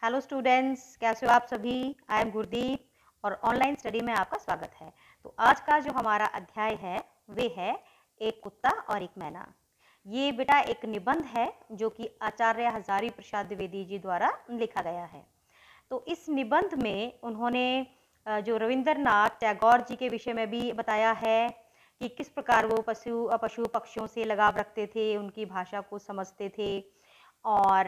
Hello students, कैसे हो आप सभी। आई एम गुरदीप और ऑनलाइन स्टडी में आपका स्वागत है। तो आज का जो हमारा अध्याय है वे है एक कुत्ता और एक मैना। ये बेटा एक निबंध है जो कि आचार्य हजारी प्रसाद द्विवेदी जी द्वारा लिखा गया है। तो इस निबंध में उन्होंने जो रविंद्रनाथ टैगोर जी के विषय में भी बताया है कि किस प्रकार वो पशु पक्षियों से लगाव रखते थे, उनकी भाषा को समझते थे। और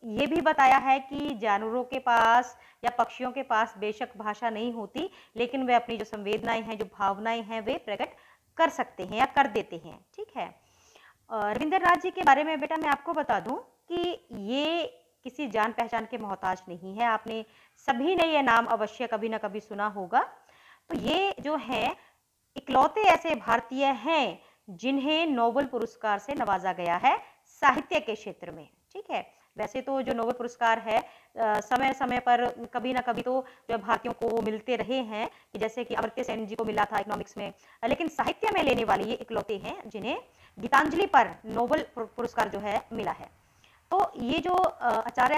ये भी बताया है कि जानवरों के पास या पक्षियों के पास बेशक भाषा नहीं होती, लेकिन वे अपनी जो संवेदनाएं हैं, जो भावनाएं हैं, वे प्रकट कर सकते हैं या कर देते हैं। ठीक है। रविंद्रनाथ जी के बारे में बेटा मैं आपको बता दूं कि ये किसी जान पहचान के मोहताज नहीं है। आपने सभी ने ये नाम अवश्य कभी ना कभी सुना होगा। तो ये जो है इकलौते ऐसे भारतीय हैं जिन्हें नोबेल पुरस्कार से नवाजा गया है साहित्य के क्षेत्र में। ठीक है। वैसे तो जो नोबेल पुरस्कार है समय समय पर कभी ना कभी तो जो भारतीयों को वो मिलते रहे हैं, कि जैसे कि अमर्त्य सेन जी को मिला था इकोनॉमिक्स में, लेकिन साहित्य में लेने वाले ये इकलौते हैं जिन्हें गीतांजलि पर नोबेल पुरस्कार जो है मिला है। तो ये जो आचार्य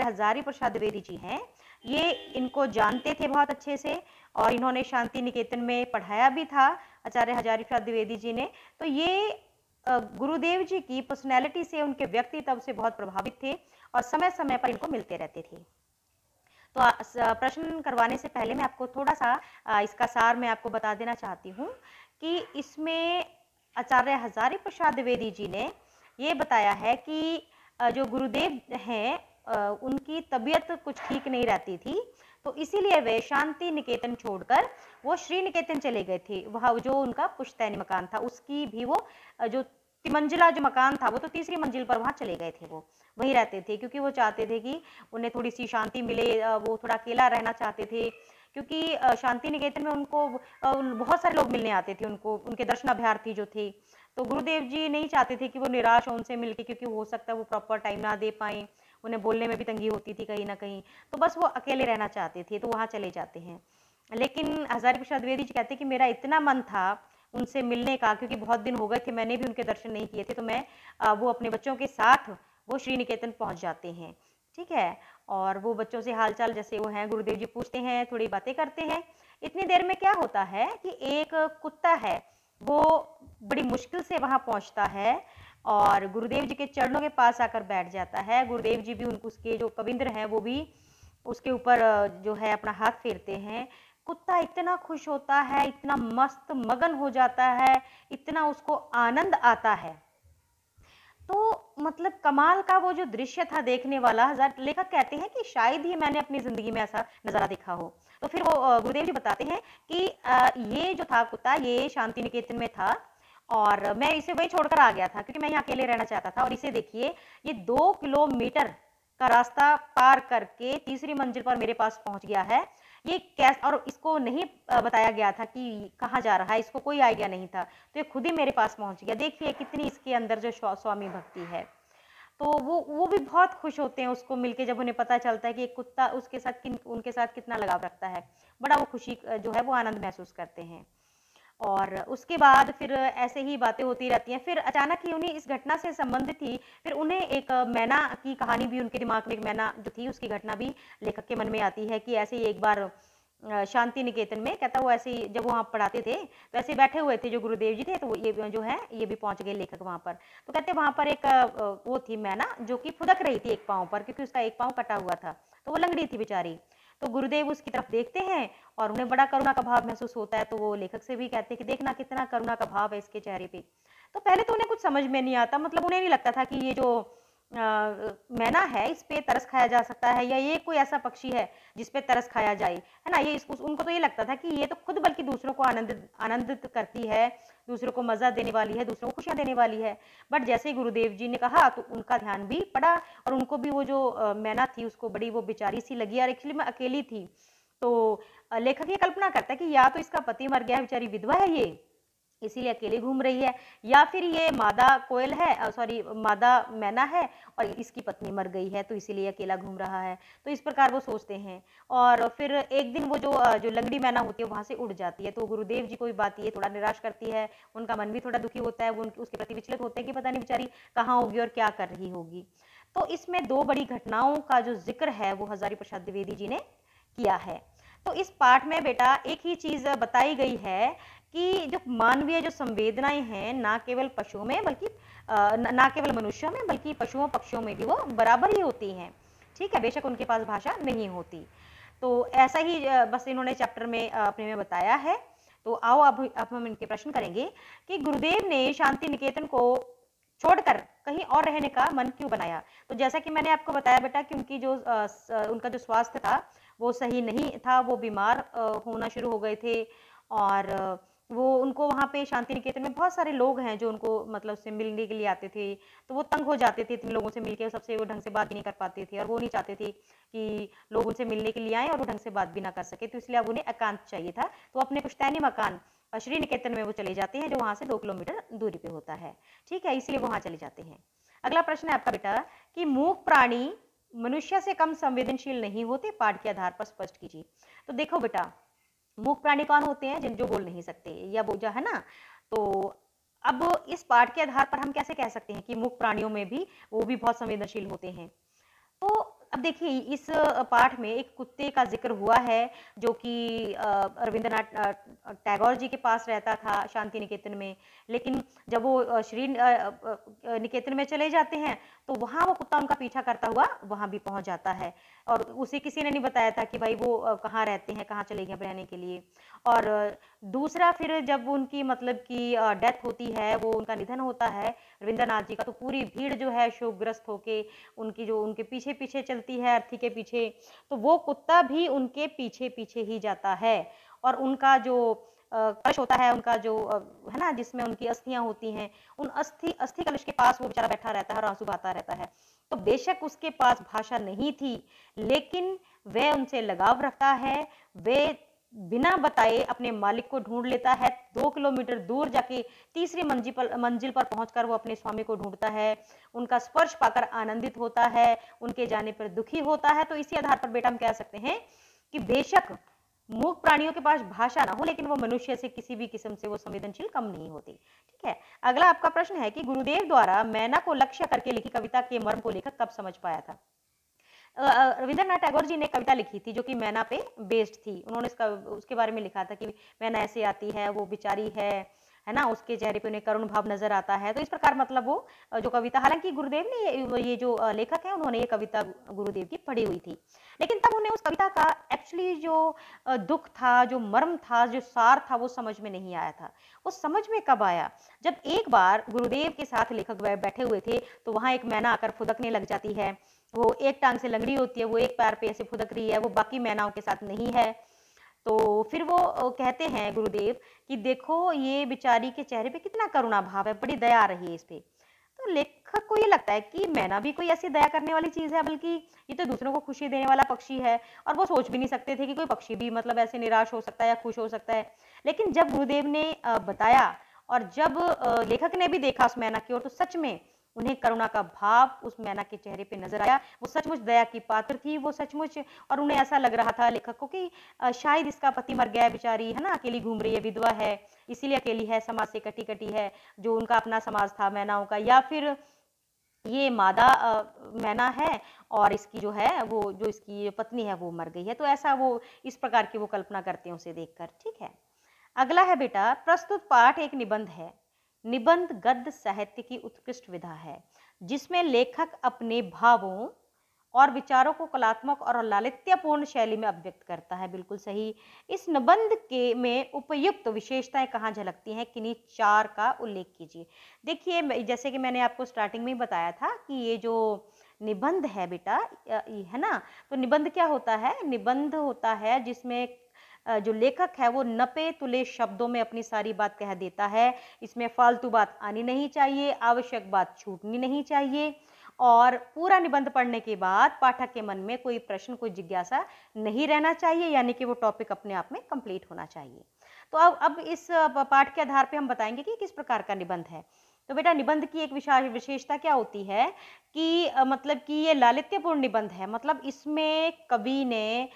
हजारी प्रसाद द्विवेदी जी हैं, ये इनको जानते थे बहुत अच्छे से और इन्होंने शांति निकेतन में पढ़ाया भी था आचार्य हजारी प्रसाद द्विवेदी जी ने। तो ये गुरुदेव जी की पर्सनैलिटी से, उनके व्यक्तित्व से बहुत प्रभावित थे और समय समय पर इनको मिलते रहते थे। तो प्रश्न करवाने से पहले मैं आपको थोड़ा सा इसका सार मैं आपको बता देना चाहती हूँ कि इसमें आचार्य हजारी प्रसाद द्विवेदी जी ने ये बताया है कि जो गुरुदेव हैं उनकी तबीयत कुछ ठीक नहीं रहती थी, तो इसीलिए वे शांति निकेतन छोड़कर वो श्री निकेतन चले गए थे। वह जो उनका पुश्तैनी मकान था, उसकी भी वो जो तिमंजिला जो मकान था, वो तो तीसरी मंजिल पर वहां चले गए थे। वो वहीं रहते थे क्योंकि वो चाहते थे कि उन्हें थोड़ी सी शांति मिले। वो थोड़ा अकेला रहना चाहते थे क्योंकि शांति निकेतन में उनको बहुत सारे लोग मिलने आते थे, उनको उनके दर्शनार्थी जो थे। तो गुरुदेव जी नहीं चाहते थे कि वो निराश हो उनसे मिलके, क्योंकि हो सकता है वो प्रॉपर टाइम ना दे पाए, उन्हें बोलने में भी तंगी होती थी कहीं ना कहीं। तो बस वो अकेले रहना चाहते थे, तो वहाँ चले जाते हैं। लेकिन हजारी प्रसाद द्विवेदी जी कहते कि मेरा इतना मन था उनसे मिलने का, क्योंकि बहुत दिन हो गए थे मैंने भी उनके दर्शन नहीं किए थे, तो मैं वो अपने बच्चों के साथ वो श्री निकेतन पहुंच जाते हैं। ठीक है। और वो बच्चों से हालचाल जैसे वो हैं, गुरुदेव जी पूछते हैं, थोड़ी बातें करते हैं। इतनी देर में क्या होता है कि एक कुत्ता है वो बड़ी मुश्किल से वहां पहुंचता है और गुरुदेव जी के चरणों के पास आकर बैठ जाता है। गुरुदेव जी भी उनको, उसके जो कविंद्र हैं वो भी उसके ऊपर जो है अपना हाथ फेरते हैं। कुत्ता इतना खुश होता है, इतना मस्त मगन हो जाता है, इतना उसको आनंद आता है। तो मतलब कमाल का वो जो दृश्य था देखने वाला। हजार लेखक कहते हैं कि शायद ही मैंने अपनी जिंदगी में ऐसा नजारा देखा हो। तो फिर वो गुरुदेव जी बताते हैं कि ये जो था कुत्ता, ये शांति निकेतन में था और मैं इसे वही छोड़कर आ गया था क्योंकि मैं यहाँ अकेले रहना चाहता था। और इसे देखिए, ये 2 किलोमीटर का रास्ता पार करके तीसरी मंजिल पर मेरे पास पहुंच गया है। ये कैसे, और इसको नहीं बताया गया था कि कहाँ जा रहा है, इसको कोई आइडिया नहीं था, तो ये खुद ही मेरे पास पहुंच गया। देखिए कितनी इसके अंदर जो स्वामी भक्ति है। तो वो भी बहुत खुश होते हैं उसको मिलके, जब उन्हें पता चलता है कि एक कुत्ता उसके साथ उनके साथ कितना लगाव रखता है। बड़ा वो खुशी जो है वो आनंद महसूस करते हैं। और उसके बाद फिर ऐसे ही बातें होती रहती हैं। फिर अचानक ही उन्हें इस घटना से संबंधित थी, फिर उन्हें एक मैना की कहानी भी, उनके दिमाग में एक मैना जो थी उसकी घटना भी लेखक के मन में आती है कि ऐसे ही एक बार शांति निकेतन में, कहता वो ऐसे ही जब वहाँ पढ़ाते थे तो ऐसे बैठे हुए थे जो गुरुदेव जी थे, तो ये जो है ये भी पहुंच गए लेखक वहाँ पर। तो कहते वहाँ पर एक वो थी मैना जो कि फुदक रही थी एक पाँव पर, क्योंकि उसका एक पाँव कटा हुआ था, तो वो लंगड़ी थी बेचारी। तो गुरुदेव उसकी तरफ देखते हैं और उन्हें बड़ा करुणा का भाव महसूस होता है। तो वो लेखक से भी कहते हैं कि देखना कितना करुणा का भाव है इसके चेहरे पे। तो पहले तो उन्हें कुछ समझ में नहीं आता, मतलब उन्हें नहीं लगता था कि ये जो मैना है इस पे तरस खाया जा सकता है, या ये कोई ऐसा पक्षी है जिस पे तरस खाया जाए, है ना। ये इसको, उनको तो ये लगता था कि ये तो खुद बल्कि दूसरों को आनंदित करती है, दूसरों को मजा देने वाली है, दूसरों को खुशियां देने वाली है। बट जैसे ही गुरुदेव जी ने कहा तो उनका ध्यान भी पड़ा और उनको भी वो जो मैना थी उसको बड़ी वो बेचारी सी लगी, और एक्चुअली में अकेली थी। तो लेखक ये कल्पना करता है कि या तो इसका पति मर गया है, बेचारी विधवा है ये, इसीलिए अकेले घूम रही है, या फिर ये मादा कोयल है, सॉरी मादा मैना है और इसकी पत्नी मर गई है तो इसीलिए अकेला घूम रहा है। तो इस प्रकार वो सोचते हैं। और फिर एक दिन वो जो लंगड़ी मैना होती है वहां से उड़ जाती है। तो गुरुदेव जी को भी बात ये थोड़ा निराश करती है, उनका मन भी थोड़ा दुखी होता है, वो उसके प्रति विचलित होते हैं कि पता नहीं बेचारी कहाँ होगी और क्या कर रही होगी। तो इसमें दो बड़ी घटनाओं का जो जिक्र है वो हजारी प्रसाद द्विवेदी जी ने किया है। तो इस पाठ में बेटा एक ही चीज बताई गई है कि जो मानवीय जो संवेदनाएं हैं ना केवल पशुओं में बल्कि ना केवल मनुष्यों में बल्कि पशुओं पक्षियों में भी वो बराबर ही होती हैं। ठीक है, बेशक उनके पास भाषा नहीं होती। तो ऐसा ही बस इन्होंने चैप्टर में अपने में बताया है। तो आओ अब हम इनके प्रश्न करेंगे कि गुरुदेव ने शांति निकेतन को छोड़कर कहीं और रहने का मन क्यों बनाया। तो जैसा कि मैंने आपको बताया बेटा कि उनकी जो उनका जो स्वास्थ्य था वो सही नहीं था, वो बीमार होना शुरू हो गए थे और वो उनको वहाँ पे शांति निकेतन में बहुत सारे लोग हैं जो उनको मतलब उससे मिलने के लिए आते थे, तो वो तंग हो जाते थे इतने लोगों से मिलके, सबसे वो ढंग से बात भी नहीं कर पाते थे और वो नहीं चाहते थे कि लोग उनसे मिलने के लिए आए और वो ढंग से बात भी ना कर सके, तो इसलिए अब उन्हें एकांत चाहिए था। तो अपने पुश्तैनी मकान श्री निकेतन में वो चले जाते हैं जो वहाँ से 2 किलोमीटर दूरी पे होता है। ठीक है, इसलिए वहाँ चले जाते हैं। अगला प्रश्न है आपका बेटा कि मूक प्राणी मनुष्य से कम संवेदनशील नहीं होते, पाठ के आधार पर स्पष्ट कीजिए। तो देखो बेटा, मूक प्राणी कौन होते हैं? जिन जो बोल नहीं सकते या बोझा है ना। तो अब इस पाठ के आधार पर हम कैसे कह सकते हैं कि मूक प्राणियों में भी वो भी बहुत संवेदनशील होते हैं। तो अब देखिए इस पाठ में एक कुत्ते का जिक्र हुआ है जो कि रविंद्रनाथ टैगोर जी के पास रहता था शांति निकेतन में, लेकिन जब वो श्री निकेतन में चले जाते हैं तो वहाँ वो कुत्ता उनका पीछा करता हुआ वहाँ भी पहुँच जाता है और उसे किसी ने नहीं बताया था कि भाई वो कहाँ रहते हैं, कहाँ चले गए रहने के लिए। और दूसरा फिर जब उनकी मतलब कि डेथ होती है, वो उनका निधन होता है रविंद्रनाथ जी का, तो पूरी भीड़ जो है शोकग्रस्त होके उनकी जो उनके पीछे पीछे चलती है अर्थी के पीछे, तो वो कुत्ता भी उनके पीछे पीछे ही जाता है और उनका जो कलश होता है, उनका जो है ना जिसमें उनकी अस्थियां होती हैं, उन अस्थि कलश के पास वो बेचारा बैठा रहता है और आंसू बहाता रहता है। तो बेशक उसके पास भाषा नहीं थी लेकिन वह उनसे लगाव रखता है, वे बिना बताए अपने मालिक को ढूंढ लेता है, 2 किलोमीटर दूर जाके तीसरी मंजिल पर पहुंचकर वो अपने स्वामी को ढूंढता है, उनका स्पर्श पाकर आनंदित होता है, उनके जाने पर दुखी होता है। तो इसी आधार पर बेटा हम कह सकते हैं कि बेशक मूक प्राणियों के पास भाषा ना हो लेकिन वो मनुष्य से किसी भी किस्म से वो संवेदनशील कम नहीं होती। ठीक है, अगला आपका प्रश्न है कि गुरुदेव द्वारा मैना को लक्ष्य करके लिखी कविता के मर्म को लेखक कब समझ पाया था। रविंद्रनाथ टैगोर जी ने कविता लिखी थी जो कि मैना पे बेस्ड थी। उन्होंने उसके बारे में लिखा था कि मैना ऐसे आती है, वो बेचारी है ना, उसके चेहरे पे उन्हें करुण भाव नजर आता है। तो इस प्रकार मतलब वो जो कविता, हालांकि गुरुदेव ने ये जो लेखक है उन्होंने ये कविता गुरुदेव की पढ़ी हुई थी, लेकिन तब उन्हें उस कविता का एक्चुअली जो दुख था, जो मर्म था, जो सार था वो समझ में नहीं आया था। वो समझ में कब आया, जब एक बार गुरुदेव के साथ लेखक बैठे हुए थे तो वहां एक मैना आकर फुदकने लग जाती है। वो एक टांग से लंगड़ी होती है, वो एक पैर पे ऐसे फुदक रही है, वो बाकी मैनाओं के साथ नहीं है। तो फिर वो कहते हैं गुरुदेव कि देखो ये बेचारी के चेहरे पे कितना करुणा भाव है, बड़ी दया आ रही है इस पे। तो लेखक को ये लगता है कि मैना भी कोई ऐसी दया करने वाली चीज है, बल्कि ये तो दूसरों को खुशी देने वाला पक्षी है। और वो सोच भी नहीं सकते थे कि कोई पक्षी भी मतलब ऐसे निराश हो सकता है या खुश हो सकता है। लेकिन जब गुरुदेव ने बताया और जब लेखक ने भी देखा उस मैना की ओर, तो सच में उन्हें करुणा का भाव उस मैना के चेहरे पे नजर आया। वो सचमुच दया की पात्र थी, वो सचमुच, और उन्हें ऐसा लग रहा था लेखक को कि शायद इसका पति मर गया है, बेचारी है ना, अकेली घूम रही है, विधवा है, इसीलिए अकेली है, समाज से कटी कटी है, जो उनका अपना समाज था मैनाओं का, या फिर ये मादा मैना है और इसकी जो है वो जो इसकी पत्नी है वो मर गई है। तो ऐसा वो इस प्रकार की वो कल्पना करते हैं उसे देखकर। ठीक है, अगला है बेटा, प्रस्तुत पाठ एक निबंध है। निबंध गद्य साहित्य की उत्कृष्ट विधा है जिसमें लेखक अपने भावों और विचारों को कलात्मक और लालित्यपूर्ण शैली में अभिव्यक्त करता है। बिल्कुल सही। इस निबंध के में उपयुक्त विशेषताएं कहाँ झलकती हैं, किन्हीं 4 का उल्लेख कीजिए। देखिए जैसे कि मैंने आपको स्टार्टिंग में ही बताया था कि ये जो निबंध है बेटा है ना, तो निबंध क्या होता है, निबंध होता है जिसमें जो लेखक है वो नपे तुले शब्दों में अपनी सारी बात कह देता है। इसमें फालतू बात आनी नहीं चाहिए, आवश्यक बात छूटनी नहीं चाहिए, और पूरा निबंध पढ़ने के बाद पाठक के मन में कोई प्रश्न, कोई जिज्ञासा नहीं रहना चाहिए, यानी कि वो टॉपिक अपने आप में कंप्लीट होना चाहिए। तो अब इस पाठ के आधार पे हम बताएंगे कि किस प्रकार का निबंध है। तो बेटा निबंध की एक विशेषता क्या होती है कि मतलब कि ये लालित्यपूर्ण निबंध है, मतलब इसमें कवि ने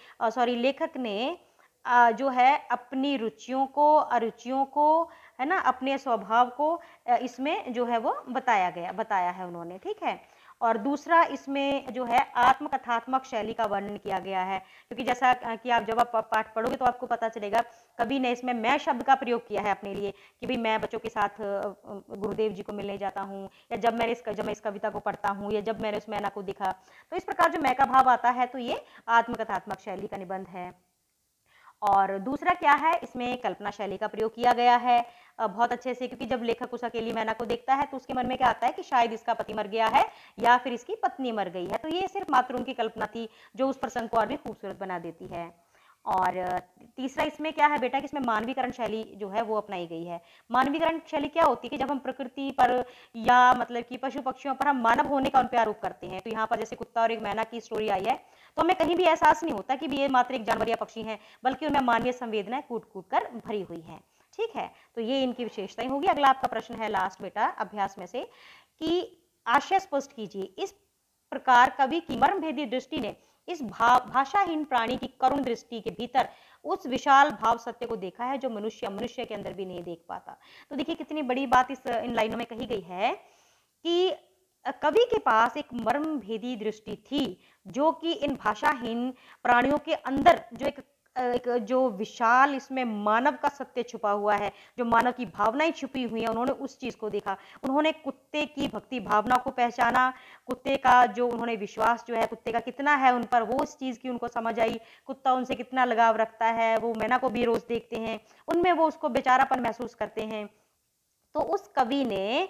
लेखक ने जो है अपनी रुचियों को, अरुचियों को, है ना, अपने स्वभाव को इसमें जो है वो बताया है उन्होंने। ठीक है, और दूसरा इसमें जो है आत्मकथात्मक शैली का वर्णन किया गया है, क्योंकि जैसा कि आप जब आप पाठ पढ़ोगे तो आपको पता चलेगा कवि ने इसमें मैं शब्द का प्रयोग किया है अपने लिए कि भाई मैं बच्चों के साथ गुरुदेव जी को मिलने जाता हूँ, या जब मैं इस कविता को पढ़ता हूँ, या जब मैंने उस मैना को देखा। तो इस प्रकार जो मैं का भाव आता है तो ये आत्मकथात्मक शैली का निबंध है। और दूसरा क्या है, इसमें कल्पना शैली का प्रयोग किया गया है बहुत अच्छे से, क्योंकि जब लेखक उस अकेली मैना को देखता है तो उसके मन में क्या आता है कि शायद इसका पति मर गया है या फिर इसकी पत्नी मर गई है। तो ये सिर्फ मात्र उनकी कल्पना थी जो उस प्रसंग को और भी खूबसूरत बना देती है। और तीसरा इसमें क्या है बेटा कि इसमें मानवीकरण शैली जो है वो अपनाई गई है। मानवीकरण शैली क्या होती है कि जब हम प्रकृति पर या मतलब कि पशु पक्षियों पर हम मानव होने का उन पे आरोप करते हैं, तो यहाँ पर जैसे कुत्ता और एक मैना की स्टोरी आई है, तो हमें कहीं भी एहसास नहीं होता कि ये मात्र एक जानवर या पक्षी है, बल्कि उनमें मानवीय संवेदनाएं कूट कूट कर भरी हुई हैं। ठीक है, तो ये इनकी विशेषताएं होगी। अगला आपका प्रश्न है लास्ट बेटा अभ्यास में से कि आशय स्पष्ट कीजिए। इस प्रकार कवि की मर्मभेदी दृष्टि ने इस भाषाहीन प्राणी की करुण दृष्टि के भीतर उस विशाल भाव सत्य को देखा है जो मनुष्य के अंदर भी नहीं देख पाता। तो देखिए कितनी बड़ी बात इन लाइनों में कही गई है कि कवि के पास एक मर्मभेदी दृष्टि थी जो कि इन भाषाहीन प्राणियों के अंदर जो एक जो विशाल इसमें मानव का सत्य छुपा हुआ है, जो मानव की भावनाएं छुपी हुई हैं, उन्होंने उस चीज को देखा। उन्होंने कुत्ते की भक्ति भावना को पहचाना, कुत्ते का जो उन्होंने विश्वास जो है कुत्ते का कितना है उन पर, वो उस चीज की उनको समझ आई। कुत्ता उनसे कितना लगाव रखता है, वो मैना को भी रोज देखते हैं, उनमें वो उसको बेचारापन महसूस करते हैं। तो उस कवि ने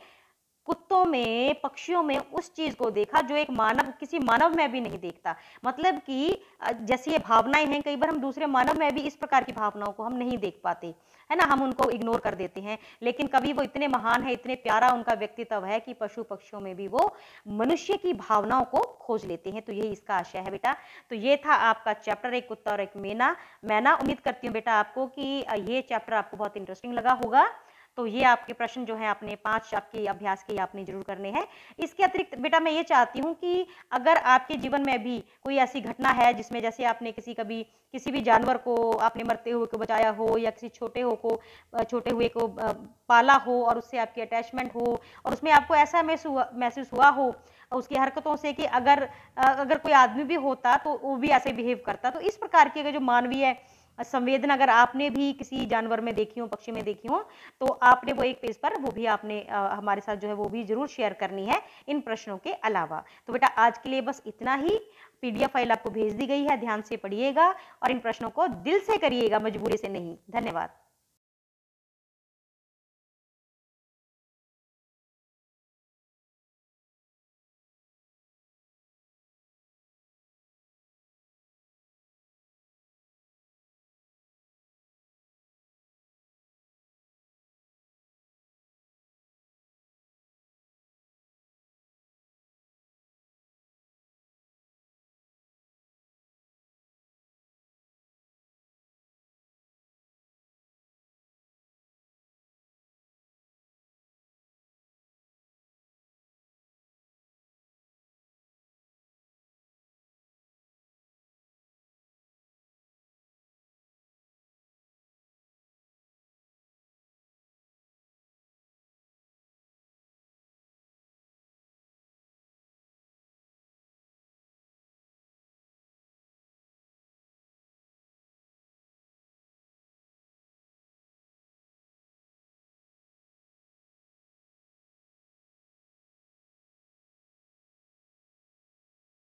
कुत्तों में, पक्षियों में उस चीज को देखा जो एक मानव किसी मानव में भी नहीं देखता। मतलब कि जैसी ये भावनाएं हैं, कई बार हम दूसरे मानव में भी इस प्रकार की भावनाओं को हम नहीं देख पाते, है ना, हम उनको इग्नोर कर देते हैं। लेकिन कवि वो इतने महान है, इतने प्यारा उनका व्यक्तित्व है कि पशु पक्षियों में भी वो मनुष्य की भावनाओं को खोज लेते हैं। तो यही इसका आशय है बेटा। तो ये था आपका चैप्टर एक कुत्ता और एक मैना। उम्मीद करती हूँ बेटा आपको कि ये चैप्टर आपको बहुत इंटरेस्टिंग लगा होगा। तो ये आपके प्रश्न जो है अपने 5 आपके अभ्यास के आपने जरूर करने हैं। इसके अतिरिक्त बेटा मैं ये चाहती हूँ कि अगर आपके जीवन में भी कोई ऐसी घटना है जिसमें जैसे आपने किसी भी जानवर को आपने मरते हुए को बचाया हो, या किसी छोटे हुए को पाला हो और उससे आपकी अटैचमेंट हो, और उसमें आपको ऐसा महसूस हुआ हो उसकी हरकतों से कि अगर कोई आदमी भी होता तो वो भी ऐसे बिहेव करता। तो इस प्रकार की अगर जो मानवीय संवेदना अगर आपने भी किसी जानवर में देखी हो, पक्षी में देखी हो, तो आपने वो एक पेज पर वो भी आपने हमारे साथ जो है वो भी जरूर शेयर करनी है इन प्रश्नों के अलावा। तो बेटा आज के लिए बस इतना ही। पीडीएफ फाइल आपको भेज दी गई है, ध्यान से पढ़िएगा और इन प्रश्नों को दिल से करिएगा, मजबूरी से नहीं। धन्यवाद।